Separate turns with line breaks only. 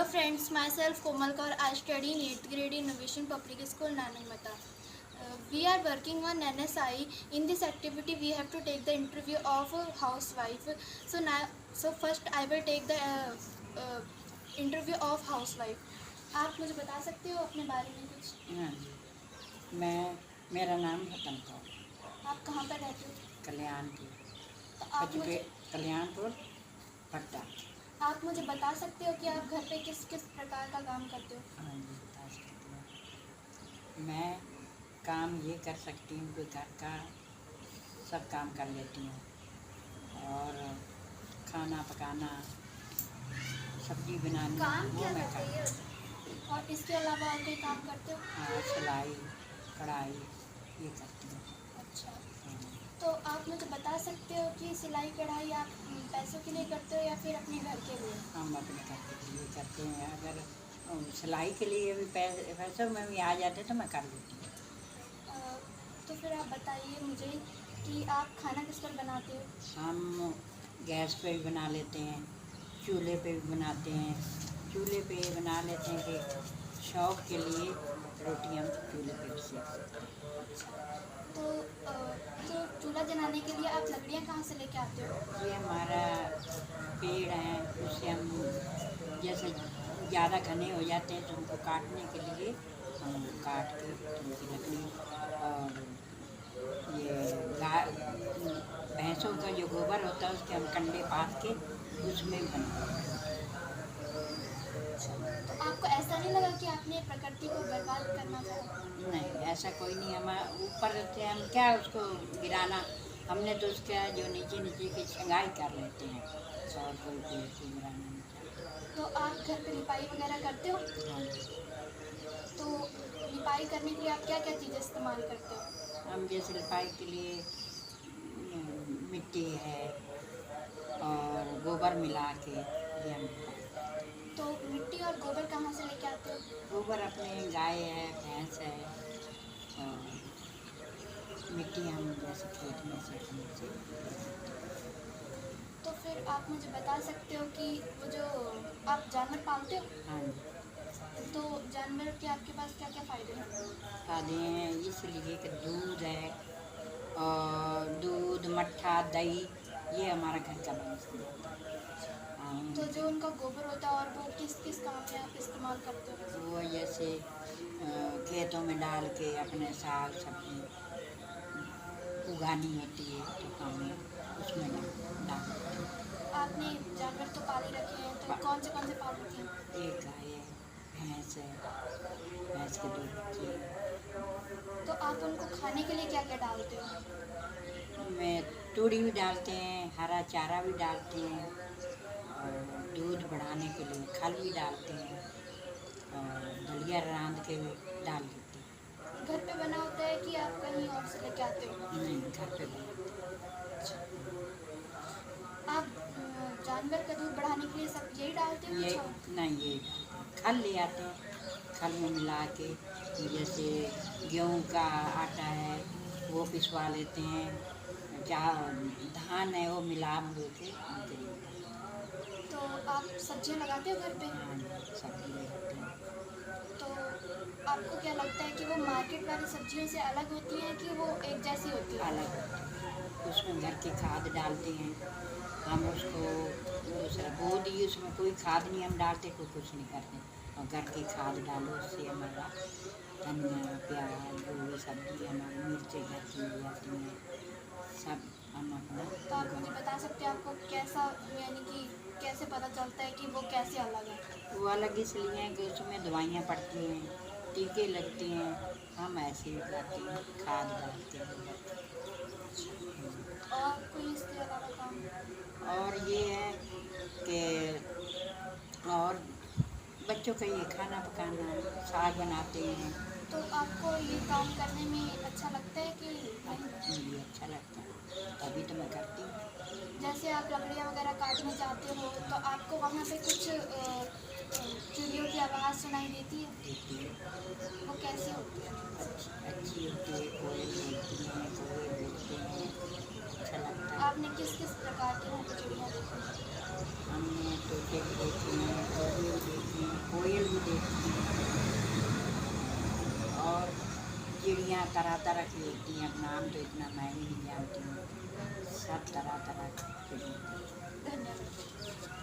Hello friends, myself Komal Kaur. I study in 8th grade Innovation Public School, Nanangmata. We are working on NSI. In this activity, we have to take the interview of a housewife. So first I will take the interview of housewife. आप मुझे बता सकते हो अपने बारे में कुछ?
हाँ जी, मेरा नाम रतन कौर।
आप कहाँ पर रहते हो?
कल्याणपुर।
तो आप मुझे
कल्याणपुर पट्टा।
आप मुझे बता सकते हो कि आप घर पे किस किस प्रकार का काम करते हो?
हाँ जी, बता सकती हूँ। मैं काम ये कर सकती हूँ कि घर का सब काम कर लेती हूँ और खाना पकाना, सब्जी बनानी
काम
वो
क्या
मैं
करते
करती
हो?
हूँ।
और इसके अलावा और कोई काम करते हो?
हाँ, सिलाई कढ़ाई ये करती हूँ।
अच्छा,
हाँ।
तो आप मुझे बता सकते हो कि सिलाई कढ़ाई आप पैसों के लिए करते हो या फिर अपने घर के लिए?
हम अपने घर के लिए करते हैं। अगर सिलाई के लिए भी पैसों में भी आ जाते तो मैं कर लेती हूँ।
तो फिर आप बताइए मुझे कि आप खाना किस पर बनाते हो?
हम गैस पे भी बना लेते हैं, चूल्हे पे भी बनाते हैं। चूल्हे पे बना लेते हैं कि शौक़ के लिए रोटी हम चूल्हे पे भी सेक सकते हैं।
अच्छा, तो चूल्हा जलाने के लिए आप लकड़ियाँ कहाँ से लेके आते हो?
ये हमारा पेड़ है, उससे हम जैसे ज़्यादा घने हो जाते हैं तो उनको काटने के लिए हम काट के उनकी लकड़ी और ये भैंसों का जो गोबर होता है उसके हम कंडे पात के उसमें बनाते हैं।
तो आपको ऐसा नहीं लगा कि आपने प्रकृति को बर्बाद करना चाहा?
नहीं, ऐसा कोई नहीं। हम ऊपर से हम क्या उसको गिराना, हमने तो उसका जो नीचे नीचे की छंगाई कर लेते हैं और कोई पेड़ से गिराना नहीं चाहते।
तो आप घर पे लिपाई वगैरह करते हो?
हाँ,
तो लिपाई करने के लिए आप क्या क्या चीज़ें इस्तेमाल करते हो?
हम जैसे लिपाई के लिए मिट्टी है और गोबर मिला के ये हम
तो मिट्टी और गोबर कहाँ से लेके आते हो?
गोबर अपने गाय है, भैंस है और मिट्टी हम जैसे खेत में से अपने से।
तो फिर आप मुझे बता सकते हो कि वो जो आप जानवर पालते हो,
हाँ जी,
तो जानवर के आपके पास क्या क्या फ़ायदे हैं?
खाते हैं इसलिए कि दूध है और दूध मट्ठा दही ये हमारा घर का बन जाता है।
तो जो उनका गोबर होता है और वो किस किस काम में आप इस्तेमाल करते हो?
वो जैसे खेतों में डाल के अपने साग सब्जी उगानी होती है तो हमें उसमें डाल देते हैं।
आपने जानवर तो पाल ही रखे हैं, तो कौन से पाल रखे हैं?
एक गाय है, भैंस है, भैंस के 2 बच्चे हैं।
तो आप उनको खाने के लिए क्या क्या डालते हो?
में तूड़ी भी डालते हैं, हरा चारा भी डालते हैं और दूध बढ़ाने के लिए खल भी डालते हैं और दलिया रांध के भी डाल देते हैं।
घर पे बना होता है कि आप कहीं और से लेके आते हो?
नहीं, घर पे बनाते
आप जानवर का दूध बढ़ाने के लिए सब यही डालते हो?
हैं। ये
अच्छा।
नहीं, ये खल ले आते हैं, खल में मिला के जैसे गेहूं का आटा है वो पिसवा लेते हैं, धान है वो मिला के उनके लिए।
तो आप सब्जियां लगाते हो घर पे?
हाँ, सब्जी लगाते हैं।
तो आपको क्या लगता है कि वो मार्केट वाली सब्जियों से अलग होती हैं कि वो एक जैसी होती है?
अलग होती है। उसमें घर की खाद डालते हैं हम, उसको दूसरा बो दी, उसमें कोई खाद नहीं हम डालते, कोई कुछ नहीं करते और घर की खाद डालो, उससे हमारा धनिया प्याज जो भी सब्जी हमारी मिर्ची घर की हो जाती हैं सब हम अपना।
तो आप मुझे बता सकते हैं आपको कैसा, यानी कि कैसे पता चलता है कि वो कैसे अलग है?
वो अलग इसलिए हैं कि उसमें दवाइयाँ पड़ती हैं, टीके लगते हैं, हम ऐसे ही करते हैं, खाद डालते हैं।
और कोई इसके अलावा काम?
और ये है कि और बच्चों का ये खाना पकाना, साग बनाते हैं।
तो आपको ये काम करने में अच्छा लगता है कि नहीं?
मुझे अच्छा लगता है तभी तो मैं करती हूँ।
जैसे आप लकड़ियाँ वगैरह काटने जाते हो तो आपको वहाँ पे कुछ चिड़ियों की आवाज़ सुनाई देती है?
देती है,
वो कैसी होती है?
अच्छी होती है, कोयल बोलती हैं, कौवे बोलते हैं, अच्छा लगता है।
आपने किस किस प्रकार की वहाँ पे चिड़ियाँ देखी?
हमने तोते भी देखे हैं, कौवे भी देखे हैं, चिड़ियाँ तरह तरह की होती हैं, नाम तो इतना मैं भी नहीं जानती हूँ, सब तरह तरह की चिड़ियाँ।
धन्यवाद।